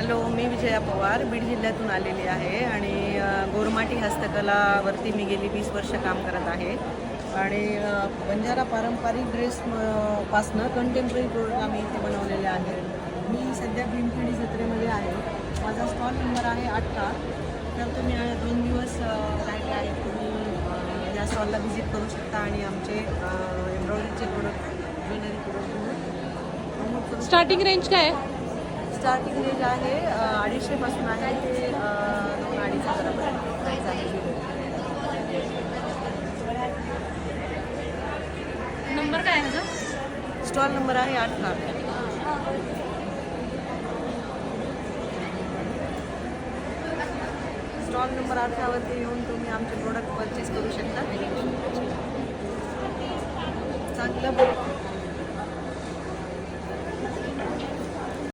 Hello, मी विजया पवार बीड जिल्ह्यातून आलेली आहे आणि गोरमाटी हस्तकलावरती मी गेली 20 वर्ष काम करत आहे आणि बंजारा पारंपरिक ड्रेस पासनं कंटेम्पररी प्रोडक्ट आम्ही इथे बनवलेले आहेत. मी सध्या भीमखेडी जत्रेमध्ये आहे. माझा स्टॉल नंबर आहे 18. तर तुम्ही 2 दिवस राहिले आहेत. तुम्ही या स्टॉलला व्हिजिट करू शकता आणि आमचे एम्ब्रॉयडरीचे product, jewellery product. Starting range काय आहे? स्टार्टिंग रेंज आहे 250 पासून आहे ते 2-2.5 हजारापर्यंत प्राईस आहे. नंबर काय आहे माझा? स्टॉल नंबर आहे 18. स्टॉल नंबर 18 वरती येऊन तुम्ही आमचे प्रोडक्ट परचेस करू शकता. चांगलं